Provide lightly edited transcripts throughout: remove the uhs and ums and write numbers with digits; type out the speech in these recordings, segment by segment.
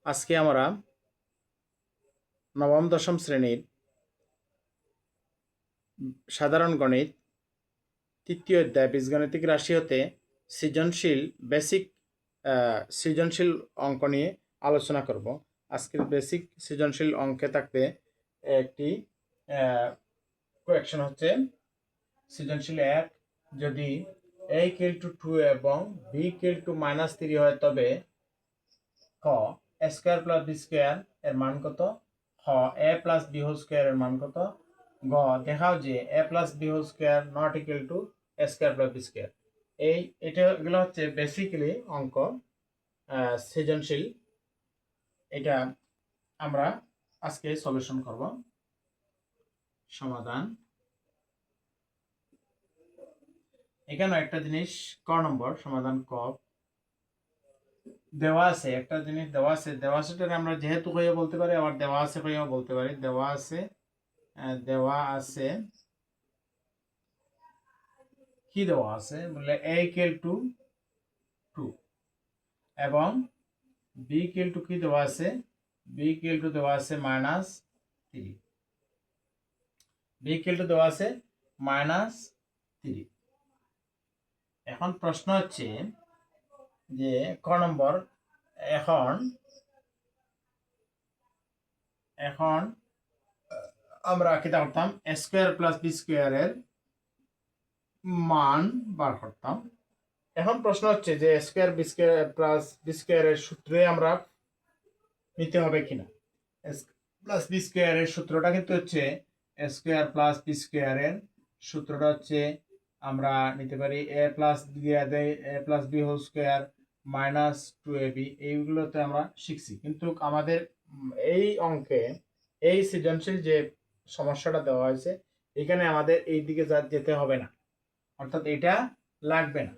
আজকে আমরা নবম দশম শ্রেণীর সাধারণ গণিত তৃতীয় অধ্যায় বীজগাণিতিক রাশি হতে সৃজনশীল বেসিক সৃজনশীল অঙ্ক নিয়ে আলোচনা করব। আজকের বেসিক সৃজনশীল অঙ্কে থাকবে একটি কোয়েকশন হচ্ছে সৃজনশীল 1, যদি a = 2 এবং b = -3 হয় তবে ক a square plus b square এর মান কত, খ a plus b whole square এর মান কত, গ দেখাও যে a plus b whole square not equal to a square plus b square. এগুলো হচ্ছে বেসিক্যালি অঙ্ক, সৃজনশীল। এটা আমরা আজকে সলিউশন করব। সমাধান এখানে একটা জিনিস ক নম্বর সমাধান ক দেওয়া আছে, একটা জিনিস দেওয়া আছে, দেওয়া আছেটাকে আমরা যেহেতু কইয়া বলতে পারি, আবার দেওয়া আছে কইয়াও বলতে পারি। দেওয়া আছে কি দেওয়া আছে বলে a = 2 এবং b = কি দেওয়া আছে, b = দেওয়া আছে -3, b = দেওয়া আছে -3। এখন প্রশ্ন হচ্ছে যে ক নম্বর, এখন আমরা কি করতাম, a square plus b square এর মান বার করতাম। এখন প্রশ্ন হচ্ছে যে a square b square plus b square এর সূত্রে আমরা নিতে হবে কিনা। a প্লাস b স্কয়ার এর সূত্রটা কিন্তু হচ্ছে a square plus b square এর সূত্রটা হচ্ছে আমরা নিতে পারি a plus b whole square minus 2ab। এইগুলোতে আমরা শিখছি, কিন্তু আমাদের এই অঙ্কে এই সৃজনশীল যে সমস্যাটা দেওয়া হয়েছে এখানে আমাদের এই দিকে যেতে হবে না, অর্থাৎ এটা লাগবে না।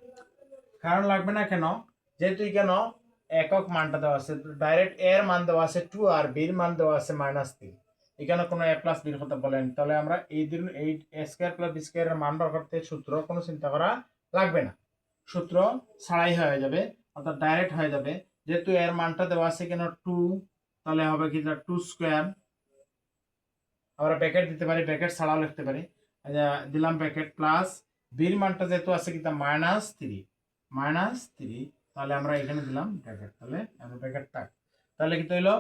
কারণ লাগবে না কেন, যেহেতু এখানে একক মানটা দেওয়া আছে, ডাইরেক্ট এর মান দেওয়া আছে 2 আর বির মান দেওয়া আছে -3। এখানে কোনো a প্লাস বির কথা বলেন, তাহলে আমরা এই a square plus b square এর মান বার করতে সূত্র কোনো চিন্তা করা লাগবে না, সূত্র ছাড়াই হয়ে যাবে, অর্থাৎ ডাইরেক্ট হয়ে যাবে। যেহেতু এর মানটা দেওয়া আছে কেন 2, তাহলে হবে কি 2 স্কয়ার। আমরা ব্র্যাকেট দিতে পারি, ব্র্যাকেট ছাড়াও লিখতে পারি, দিলাম ব্র্যাকেট প্লাস বির মানটা যেহেতু আছে কি -3, তাহলে আমরা এখানে দিলাম ব্র্যাকেট, তাহলে আমরা ব্র্যাকেট থাক। তাহলে কি হইলো,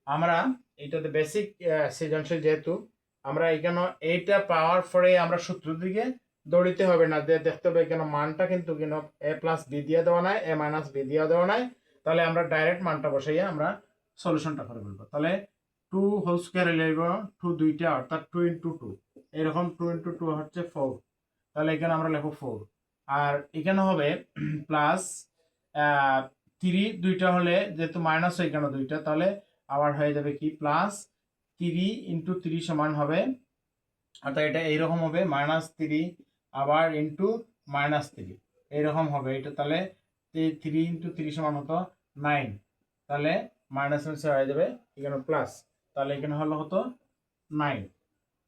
আমরা এইটাতে বেসিক সৃজনশীল যেহেতু আমরা এখানে এইটা পাওয়ার পরে আমরা সূত্র দিকে দৌড়িতে হবে না, দেখতে হবে এখানে মানটা কিন্তু a প্লাস বি দিয়ে দেওয়া নাই, a মাইনাস বি দিয়ে দেওয়া নাই। তাহলে আমরা ডাইরেক্ট মানটা বসাইয়া আমরা সলিউশনটা করে ফেলবো। তাহলে 2 হোল স্কয়ার লিখব 2 দুইটা, অর্থাৎ 2 × 2 এরকম 2 × 2 হচ্ছে 4। তাহলে এখানে আমরা লিখব 4, আর এখানে হবে প্লাস 3 দুইটা হলে যেহেতু মাইনাস এখানে দুইটা, তাহলে আবার হয়ে যাবে কি প্লাস 3 × 3 সমান হবে, অর্থাৎ এটা এইরকম হবে -3 আবার ইন্টু -3 এইরকম হবে এটা। তাহলে 3 × 3 সমান হতো 9, তাহলে মাইনাস হয়ে যাবে এখানে প্লাস, তাহলে এখানে হলো হতো 9,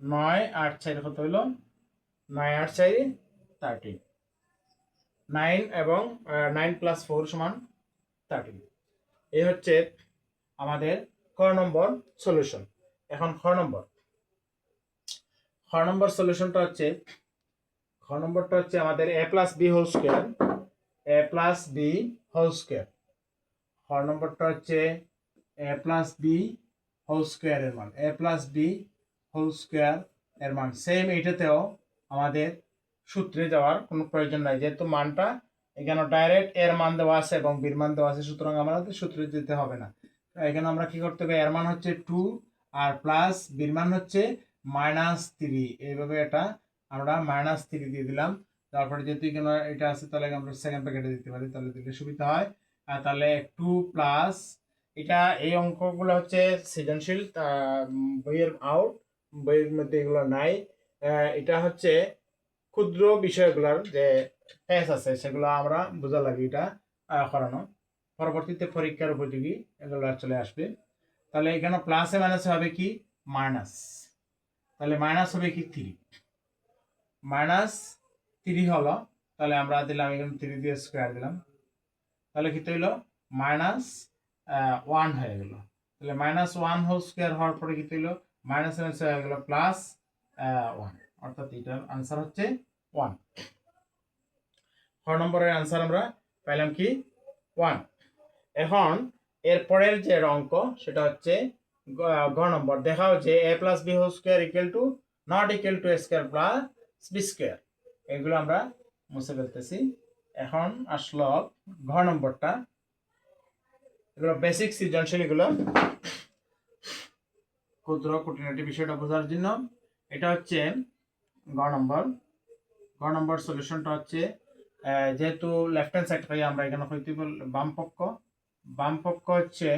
9 8 4 কত হইলো, 9 8 4 13, 9 এবং 9 + 4 = 13। এই হচ্ছে আমাদের ক নম্বর সলিউশন। এখন খ নম্বর সলিউশনটা হচ্ছে, খ নম্বরটা হচ্ছে আমাদের a plus B whole square, a plus B whole square. খ নম্বরটা হচ্ছে a plus B whole square এর মান, a plus B whole square এর মান সেম। এইটাতেও আমাদের সূত্রে যাওয়ার কোনো প্রয়োজন নাই, যেহেতু মানটা এখানে ডাইরেক্ট এর মান দেওয়া আছে এবং বির মান দেওয়া আছে, সুতরাং আমাদের সূত্রে যেতে হবে না। এখানে আমরা কি করতে হবে, এর মান হচ্ছে 2 আর প্লাস বির মান হচ্ছে -3, এইভাবে এটা আমরা -3 দিয়ে দিলাম। তারপরে যেহেতু এখানে এটা আছে, তাহলে আমরা সেকেন্ড প্যাকেটে দিতে পারি, তাহলে দিলে সুবিধা হয়। তাহলে 2 প্লাস, এটা এই অঙ্কগুলো হচ্ছে সৃজনশীল, বইয়ের আউট, বইয়ের মধ্যে এগুলো নাই। এটা হচ্ছে ক্ষুদ্র বিষয়গুলোর যে টেস্ট আছে সেগুলো আমরা বোঝা লাগে, এটা করানো পরবর্তীতে পরীক্ষার উপযোগী এগুলো চলে আসবে। তাহলে এখানে প্লাসে মাইনাসে হবে কি মাইনাস, তাহলে মাইনাস হবে কি 3, -3 হলো, তাহলে আমরা দিলাম এখানে 3 দিয়ে স্কয়ার দিলাম, তাহলে কি হইলো -3 1 হয়ে গেল। তাহলে -1 হোল স্কয়ার হওয়ার পরে কি হলো, মাইনাস হয়ে গেল +1, অর্থাৎ এটার आंसर হচ্ছে 1। খ নম্বরের आंसर আমরা পাইলাম কি 1। এখন এর পরের যে অঙ্ক সেটা হচ্ছে গ নম্বর, দেখাও যে a + b whole square not equal to a square plus b square. এগুলো আমরা মুছে ফেলতেছি। এখন আসলো ঘ নম্বরটা, এগুলো বেসিক সৃজনশীল, এগুলো ক্ষুদ্র খুঁটিনাটি বিষয়টা বোঝার জন্য। এটা হচ্ছে গ নম্বর। গ নম্বর সলিউশনটা হচ্ছে যেহেতু লেফট হ্যান্ড সাইড পাই আমরা এখানে হইতে বাম পক্ষ, বাম পক্ষ হচ্ছে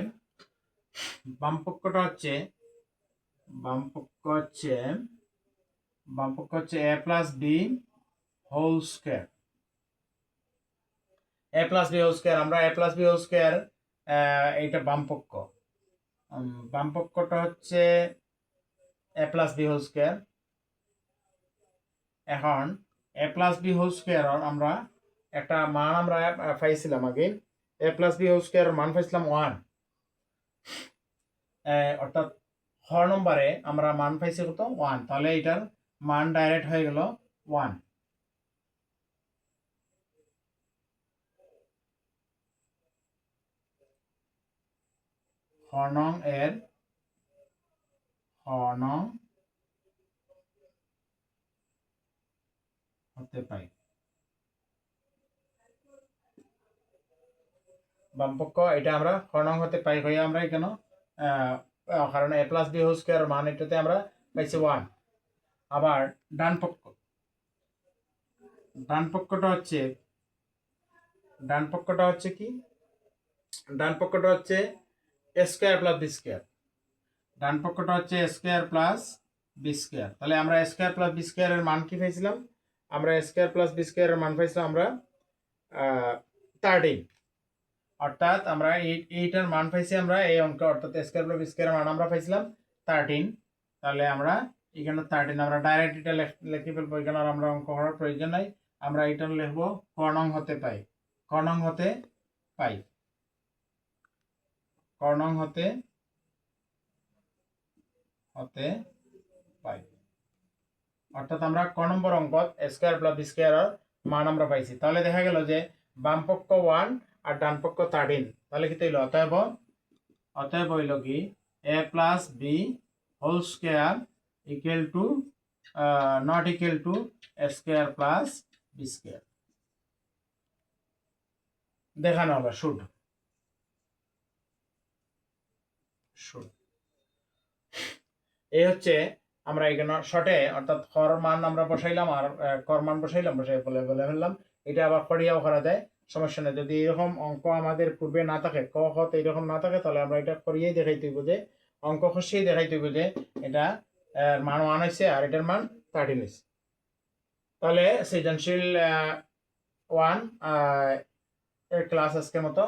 বাম পক্ষটা হচ্ছে বাম পক্ষ হচ্ছে বাম পক্ষ হচ্ছে a + b whole square. a + b whole square, আমরা a + b হোল স্কয়ার এইটা বাম পক্ষ, বাম পক্ষটা হচ্ছে a + b হোল স্কয়ার। এখন a + b হোল স্কয়ার আমরা একটা মান আমরা পাইছিলাম আগে, a + b হোল স্কয়ার মান পাইছিলাম 1, অর্থাৎ খ নম্বরে আমরা মান পাইছি কত 1, তাহলে এটার মান ডাইরেক্ট হয়ে গেল 1। খ নং এর হতে পাই বামপক্ষ, এটা আমরা খ নং হতে পাই হয়ে আমরা এখানে কারণ a + b হোল স্কয়ার মান এটাতে আমরা পাইছি 1। আবার ডান পক্ষ, ডান পক্ষটা হচ্ছে কি, ডান পক্ষটা হচ্ছে a square plus b square, ডান পক্ষটা হচ্ছে a square plus b square. তাহলে আমরা a square plus b square এর মান কি পাইছিলাম, আমরা a square plus b square এর মান পাইছিলাম আমরা 13, অর্থাৎ আমরা এইটার মান পাইছি আমরা এই অঙ্ক, অর্থাৎ a square plus b square এর মান আমরা পাইছিলাম 13। তাহলে আমরা এখানে 13 আমরা ডাইরেক্ট এটা লিখে ফেলবো, এখানে আর আমরা অঙ্ক করার প্রয়োজন নাই। আমরা এটা লিখবো ক নং হতে পাই, ক নং হতে পাই, ক নং হতে পাই, অর্থাৎ আমরা ক নম্বর অঙ্ক a square plus b square এর মান আমরা পাইছি। তাহলে দেখা গেল যে বাম পক্ষ 1 আর ডান পক্ষ 13, তাহলে কি হইল, অতএব হইল কি a + b whole square equal to not equal to a square plus b square. দেখানো হলো শুড। এই হচ্ছে আমরা এখানে শর্টে, অর্থাৎ খর মান আমরা বসাইলাম আর কর মান বসাইলাম, বলে ফেললাম। এটা আবার খড়িয়াও করা যায়, সমস্যা নেই। যদি এরকম অঙ্ক আমাদের পূর্বে না থাকে, ক খ এইরকম না থাকে, তাহলে আমরা এটা খড়িয়েই দেখাইতে হইব যে, অঙ্ক খসিয়েই দেখাইতে হইব যে এটা মান 1 হয়েছে আর এটার মান 13 হয়েছে। তাহলে সৃজনশীল 1 এর ক্লাস আজকের মতো